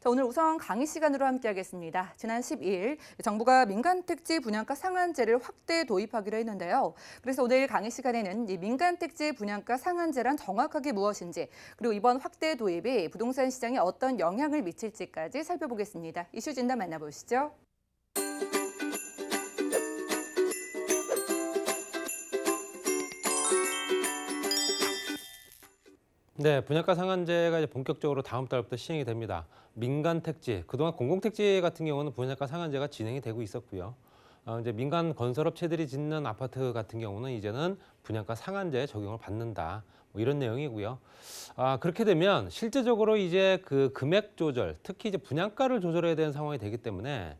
자, 오늘 우선 강의 시간으로 함께하겠습니다. 지난 12일 정부가 민간택지 분양가 상한제를 확대 도입하기로 했는데요. 그래서 오늘 강의 시간에는 이 민간택지 분양가 상한제란 정확하게 무엇인지, 그리고 이번 확대 도입이 부동산 시장에 어떤 영향을 미칠지까지 살펴보겠습니다. 이슈 진단 만나보시죠. 네, 분양가 상한제가 이제 본격적으로 다음 달부터 시행이 됩니다. 민간 택지, 그동안 공공 택지 같은 경우는 분양가 상한제가 진행이 되고 있었고요. 이제 민간 건설업체들이 짓는 아파트 같은 경우는 이제는 분양가 상한제 적용을 받는다. 뭐 이런 내용이고요. 그렇게 되면 실제적으로 이제 그 금액 조절, 특히 이제 분양가를 조절해야 되는 상황이 되기 때문에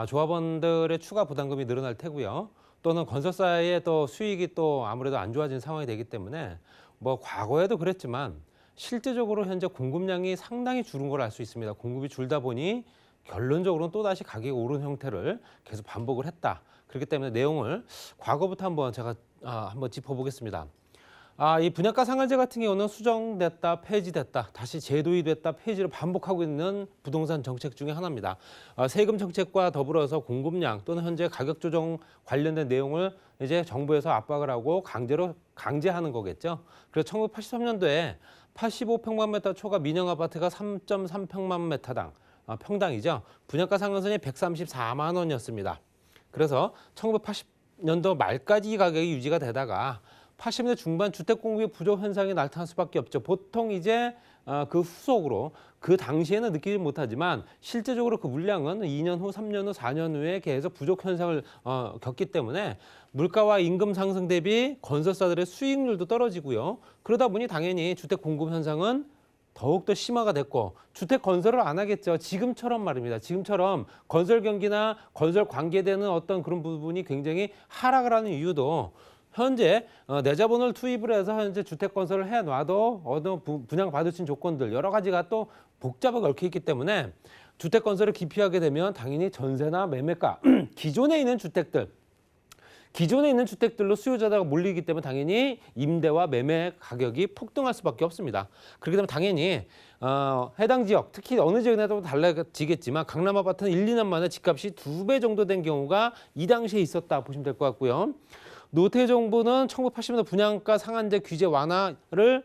조합원들의 추가 부담금이 늘어날 테고요. 또는 건설사의 또 수익이 또 아무래도 안 좋아진 상황이 되기 때문에 뭐 과거에도 그랬지만 실제적으로 현재 공급량이 상당히 줄은 걸 알 수 있습니다. 공급이 줄다 보니 결론적으로는 또다시 가격이 오른 형태를 계속 반복을 했다. 그렇기 때문에 내용을 과거부터 한번 제가 한번 짚어보겠습니다. 이 분양가 상한제 같은 경우는 수정됐다, 폐지됐다, 다시 재도입됐다, 폐지를 반복하고 있는 부동산 정책 중에 하나입니다. 세금 정책과 더불어서 공급량 또는 현재 가격 조정 관련된 내용을 이제 정부에서 압박을 하고 강제하는 거겠죠. 그래서 1983년도에 85평방미터 초과 민영 아파트가 3.3평방미터당 평당이죠. 분양가 상한선이 134만 원이었습니다. 그래서 1980년도 말까지 이 가격이 유지가 되다가 80년대 중반 주택 공급의 부족 현상이 나타날 수밖에 없죠. 보통 이제 그 후속으로 그 당시에는 느끼지 못하지만 실제적으로 그 물량은 2년 후, 3년 후, 4년 후에 계속 부족 현상을 겪기 때문에 물가와 임금 상승 대비 건설사들의 수익률도 떨어지고요. 그러다 보니 당연히 주택 공급 현상은 더욱더 심화가 됐고 주택 건설을 안 하겠죠. 지금처럼 말입니다. 지금처럼 건설 경기나 건설 관계되는 어떤 그런 부분이 굉장히 하락을 하는 이유도 현재 내 자본을 투입을 해서 현재 주택 건설을 해놔도 분양 받으신 조건들 여러 가지가 또 복잡하게 얽혀 있기 때문에 주택 건설을 기피하게 되면 당연히 전세나 매매가 기존에 있는 주택들로 수요자가 몰리기 때문에 당연히 임대와 매매 가격이 폭등할 수밖에 없습니다. 그렇기 때문에 당연히 해당 지역, 특히 어느 지역에 따라 달라지겠지만 강남 아파트는 1, 2년 만에 집값이 2배 정도 된 경우가 이 당시에 있었다 보시면 될 것 같고요. 노태 정부는 1980년대 분양가 상한제 규제 완화를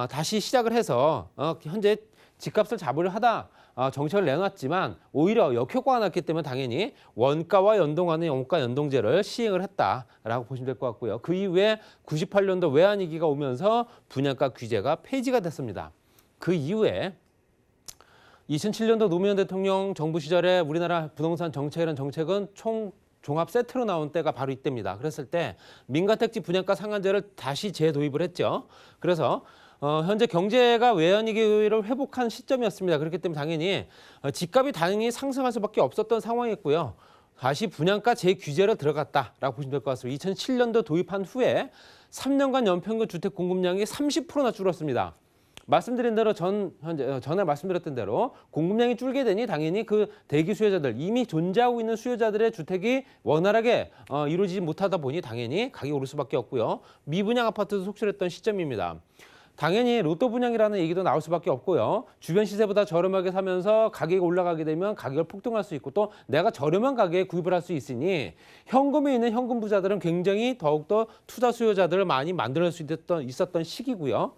다시 시작을 해서 현재 집값을 잡으려 하다 정책을 내놨지만 오히려 역효과가 났기 때문에 당연히 원가와 연동하는 원가 연동제를 시행을 했다라고 보시면 될 것 같고요. 그 이후에 98년도 외환위기가 오면서 분양가 규제가 폐지가 됐습니다. 그 이후에 2007년도 노무현 대통령 정부 시절에 우리나라 부동산 정책이라는 정책은 종합 세트로 나온 때가 바로 이때입니다. 그랬을 때 민간택지 분양가 상한제를 다시 재도입을 했죠. 그래서 현재 경제가 외환위기를 회복한 시점이었습니다. 그렇기 때문에 당연히 집값이 당연히 상승할 수밖에 없었던 상황이었고요. 다시 분양가 재규제로 들어갔다라고 보시면 될 것 같습니다. 2007년도 도입한 후에 3년간 연평균 주택 공급량이 30%나 줄었습니다. 말씀드린 대로 전에 말씀드렸던 대로 공급량이 줄게 되니 당연히 그 대기 수요자들, 이미 존재하고 있는 수요자들의 주택이 원활하게 이루어지지 못하다 보니 당연히 가격이 오를 수밖에 없고요. 미분양 아파트도 속출했던 시점입니다. 당연히 로또 분양이라는 얘기도 나올 수밖에 없고요. 주변 시세보다 저렴하게 사면서 가격이 올라가게 되면 가격을 폭등할 수 있고 또 내가 저렴한 가격에 구입을 할 수 있으니 현금에 있는 현금 부자들은 굉장히 더욱더 투자 수요자들을 많이 만들 수 있었던 시기고요.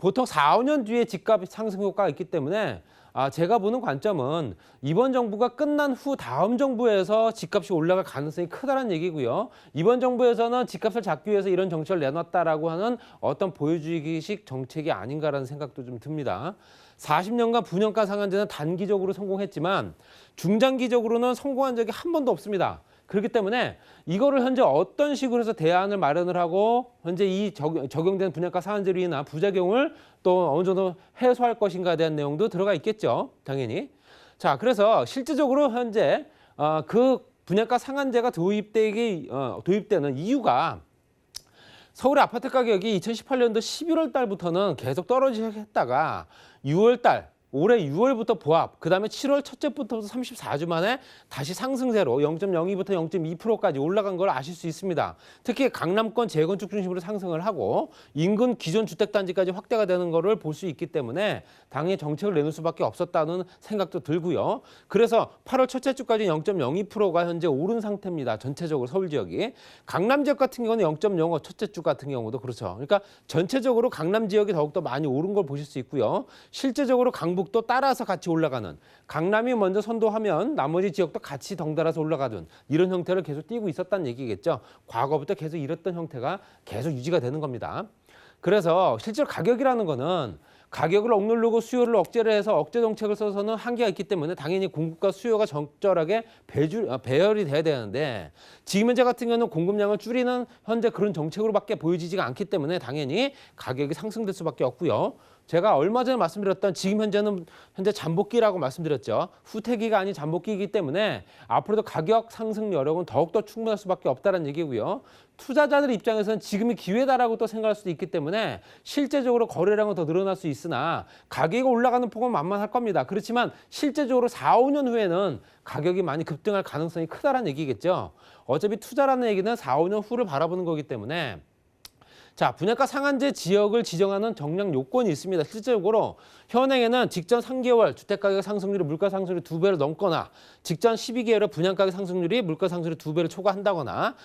보통 4, 5년 뒤에 집값 상승 효과가 있기 때문에 제가 보는 관점은 이번 정부가 끝난 후 다음 정부에서 집값이 올라갈 가능성이 크다는 얘기고요. 이번 정부에서는 집값을 잡기 위해서 이런 정책을 내놨다라고 하는 어떤 보여주기식 정책이 아닌가라는 생각도 좀 듭니다. 40년간 분양가 상한제는 단기적으로 성공했지만 중장기적으로는 성공한 적이 한 번도 없습니다. 그렇기 때문에 이거를 현재 어떤 식으로 해서 대안을 마련을 하고 현재 이 적용된 분양가 상한제로 인한 부작용을 또 어느 정도 해소할 것인가에 대한 내용도 들어가 있겠죠. 당연히. 자, 그래서 실질적으로 현재 그 분양가 상한제가 도입되는 이유가 서울의 아파트 가격이 2018년도 11월 달부터는 계속 떨어지기 시작했다가 6월 달 올해 6월부터 보합, 그다음에 7월 첫째 부터 34주 만에 다시 상승세로 0.02부터 0.2%까지 올라간 걸 아실 수 있습니다. 특히 강남권 재건축 중심으로 상승을 하고 인근 기존 주택단지까지 확대가 되는 거를 볼 수 있기 때문에 당연히 정책을 내놓을 수밖에 없었다는 생각도 들고요. 그래서 8월 첫째 주까지 0.02%가 현재 오른 상태입니다. 전체적으로 서울 지역이. 강남 지역 같은 경우는 0.05, 첫째 주 같은 경우도 그렇죠. 그러니까 전체적으로 강남 지역이 더욱더 많이 오른 걸 보실 수 있고요. 실제적으로 강북도 따라서 같이 올라가는, 강남이 먼저 선도하면 나머지 지역도 같이 덩달아서 올라가던 이런 형태를 계속 띄고 있었다는 얘기겠죠. 과거부터 계속 이랬던 형태가 계속 유지가 되는 겁니다. 그래서 실제로 가격이라는 거는 가격을 억누르고 수요를 억제를 해서 억제 정책을 써서는 한계가 있기 때문에 당연히 공급과 수요가 적절하게 배열이 돼야 되는데 지금 현재 같은 경우는 공급량을 줄이는 현재 그런 정책으로밖에 보여지지가 않기 때문에 당연히 가격이 상승될 수밖에 없고요. 제가 얼마 전에 말씀드렸던 지금 현재 잠복기라고 말씀드렸죠. 후퇴기가 아닌 잠복기이기 때문에 앞으로도 가격 상승 여력은 더욱더 충분할 수밖에 없다는 얘기고요. 투자자들 입장에서는 지금이 기회다라고 또 생각할 수도 있기 때문에 실제적으로 거래량은 더 늘어날 수 있으나 가격이 올라가는 폭은 만만할 겁니다. 그렇지만 실제적으로 4, 5년 후에는 가격이 많이 급등할 가능성이 크다는 얘기겠죠. 어차피 투자라는 얘기는 4, 5년 후를 바라보는 거기 때문에 자, 분양가 상한제 지역을 지정하는 정량 요건이 있습니다. 실제적으로 현행에는 직전 3개월 주택가격 상승률이 물가 상승률이 2배를 넘거나 직전 12개월의 분양가격 상승률이 물가 상승률이 2배를 초과한다거나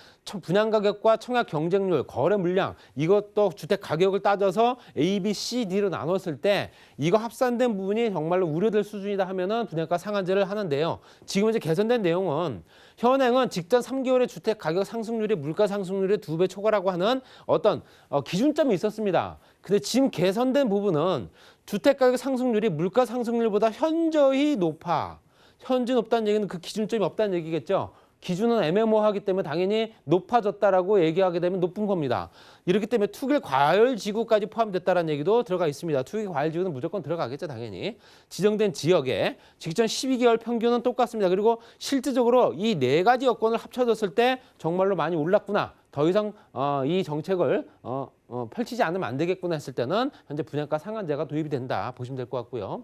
분양가격과 청약 경쟁률, 거래 물량 이것도 주택 가격을 따져서 A, B, C, D로 나눴을 때 이거 합산된 부분이 정말로 우려될 수준이다 하면은 분양가 상한제를 하는데요. 지금 이제 개선된 내용은 현행은 직전 3개월의 주택 가격 상승률이 물가 상승률의 2배 초과라고 하는 어떤 기준점이 있었습니다. 근데 지금 개선된 부분은 주택 가격 상승률이 물가 상승률보다 현저히 높아. 현저히 높다는 얘기는 그 기준점이 없다는 얘기겠죠. 기준은 애매모호하기 때문에 당연히 높아졌다라고 얘기하게 되면 높은 겁니다. 이렇기 때문에 투기 과열 지구까지 포함됐다는 얘기도 들어가 있습니다. 투기 과열 지구는 무조건 들어가겠죠, 당연히. 지정된 지역에 직전 12개월 평균은 똑같습니다. 그리고 실질적으로 이 네 가지 여건을 합쳐졌을 때 정말로 많이 올랐구나. 더 이상 이 정책을 펼치지 않으면 안 되겠구나 했을 때는 현재 분양가 상한제가 도입이 된다 보시면 될 것 같고요.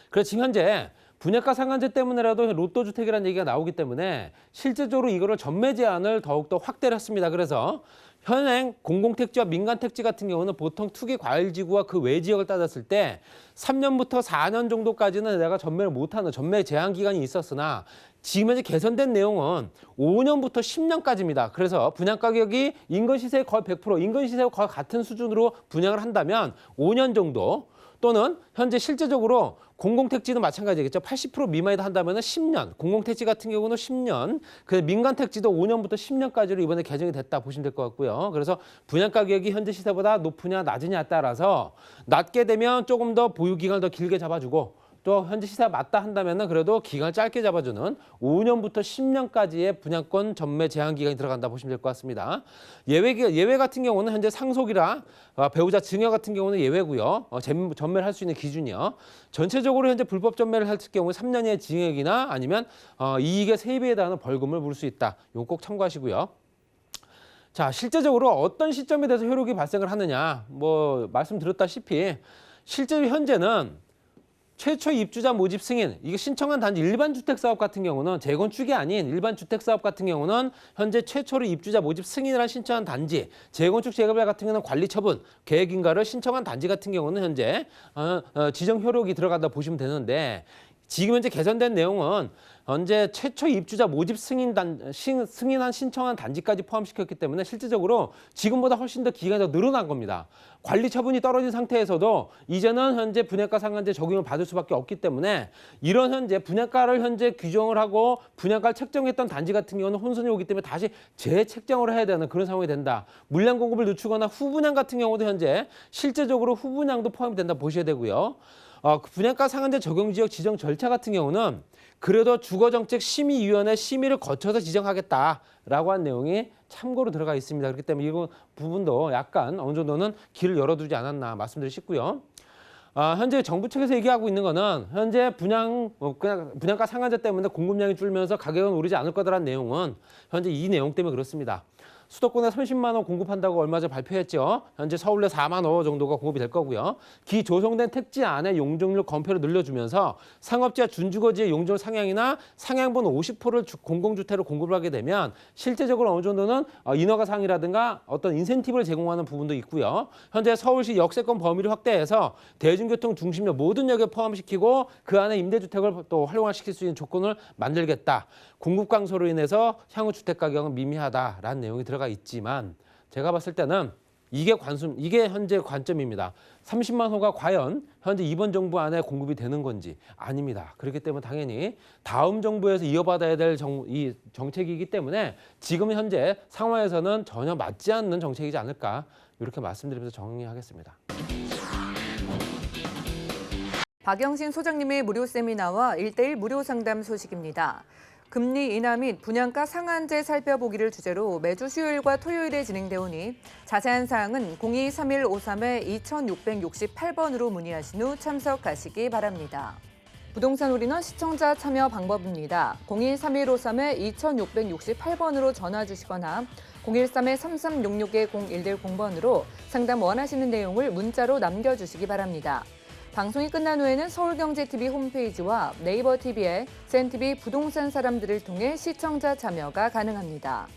그래서 지금 현재 분양가 상한제 때문에라도 로또 주택이라는 얘기가 나오기 때문에 실제적으로 이거를 전매 제한을 더욱더 확대를 했습니다. 그래서 현행 공공택지와 민간택지 같은 경우는 보통 투기 과열지구와 그 외 지역을 따졌을 때 3년부터 4년 정도까지는 내가 전매를 못하는 전매 제한 기간이 있었으나 지금 현재 개선된 내용은 5년부터 10년까지입니다. 그래서 분양 가격이 인근 시세의 거의 100%, 인근 시세와 거의 같은 수준으로 분양을 한다면 5년 정도 또는 현재 실제적으로 공공택지도 마찬가지겠죠. 80% 미만이다 한다면 10년, 공공택지 같은 경우는 10년, 민간택지도 5년부터 10년까지로 이번에 개정이 됐다 보시면 될 것 같고요. 그래서 분양가격이 현재 시세보다 높으냐 낮으냐에 따라서 낮게 되면 조금 더 보유기간을 더 길게 잡아주고 또 현재 시세가 맞다 한다면 그래도 기간을 짧게 잡아주는 5년부터 10년까지의 분양권 전매 제한 기간이 들어간다 보시면 될 것 같습니다. 예외 같은 경우는 현재 상속이라 배우자 증여 같은 경우는 예외고요. 전매를 할 수 있는 기준이요. 전체적으로 현재 불법 전매를 할 경우에 3년의 징역이나 아니면 이익의 3배에 달하는 벌금을 물을 수 있다. 이거 꼭 참고하시고요. 자, 실제적으로 어떤 시점에 대해서 효력이 발생을 하느냐. 말씀드렸다시피 실제로 현재는 최초 입주자 모집 승인, 이게 신청한 단지 일반 주택 사업 같은 경우는 재건축이 아닌 일반 주택 사업 같은 경우는 현재 최초로 입주자 모집 승인을 신청한 단지, 재건축 재개발 같은 경우는 관리 처분, 계획 인가를 신청한 단지 같은 경우는 현재 지정 효력이 들어간다 보시면 되는데 지금 현재 개선된 내용은 현재 최초 입주자 모집 승인한 신청한 단지까지 포함시켰기 때문에 실질적으로 지금보다 훨씬 더 기간이 더 늘어난 겁니다. 관리 처분이 떨어진 상태에서도 이제는 현재 분양가 상한제 적용을 받을 수밖에 없기 때문에 이런 현재 분양가를 현재 규정을 하고 분양가를 책정했던 단지 같은 경우는 혼선이 오기 때문에 다시 재책정을 해야 되는 그런 상황이 된다. 물량 공급을 늦추거나 후분양 같은 경우도 현재 실제적으로 후분양도 포함이 된다 보셔야 되고요. 분양가 상한제 적용 지역 지정 절차 같은 경우는 그래도 주거정책심의위원회 심의를 거쳐서 지정하겠다라고 한 내용이 참고로 들어가 있습니다. 그렇기 때문에 이 부분도 약간 어느 정도는 길을 열어두지 않았나 말씀드리고 싶고요. 현재 정부 측에서 얘기하고 있는 거는 현재 분양가 상한제 때문에 공급량이 줄면서 가격은 오르지 않을 거다라는 내용은 현재 이 내용 때문에 그렇습니다. 수도권에 30만 호 공급한다고 얼마 전에 발표했죠. 현재 서울에 4만 호 정도가 공급이 될 거고요. 기조성된 택지 안에 용적률 건폐를 늘려주면서 상업지와 준주거지의 용적률 상향이나 상향분 50%를 공공주택으로 공급을 하게 되면 실제적으로 어느 정도는 인허가 상이라든가 어떤 인센티브를 제공하는 부분도 있고요. 현재 서울시 역세권 범위를 확대해서 대중교통 중심역 모든 역에 포함시키고 그 안에 임대주택을 또 활용화시킬 수 있는 조건을 만들겠다. 공급 강소로 인해서 향후 주택 가격은 미미하다라는 내용이 들어가 있지만 제가 봤을 때는 이게 현재 관점입니다. 30만 호가 과연 현재 이번 정부 안에 공급이 되는 건지 아닙니다. 그렇기 때문에 당연히 다음 정부에서 이어받아야 될 이 정책이기 때문에 지금 현재 상황에서는 전혀 맞지 않는 정책이지 않을까 이렇게 말씀드리면서 정리하겠습니다. 박영신 소장님의 무료 세미나와 1:1 무료 상담 소식입니다. 금리 인하 및 분양가 상한제 살펴보기를 주제로 매주 수요일과 토요일에 진행되오니 자세한 사항은 023153-2668번으로 문의하신 후 참석하시기 바랍니다. 부동산 올인원 시청자 참여 방법입니다. 023153-2668번으로 전화 주시거나 013-3366-0110번으로 상담 원하시는 내용을 문자로 남겨주시기 바랍니다. 방송이 끝난 후에는 서울경제TV 홈페이지와 네이버 TV에 센TV 부동산 사람들을 통해 시청자 참여가 가능합니다.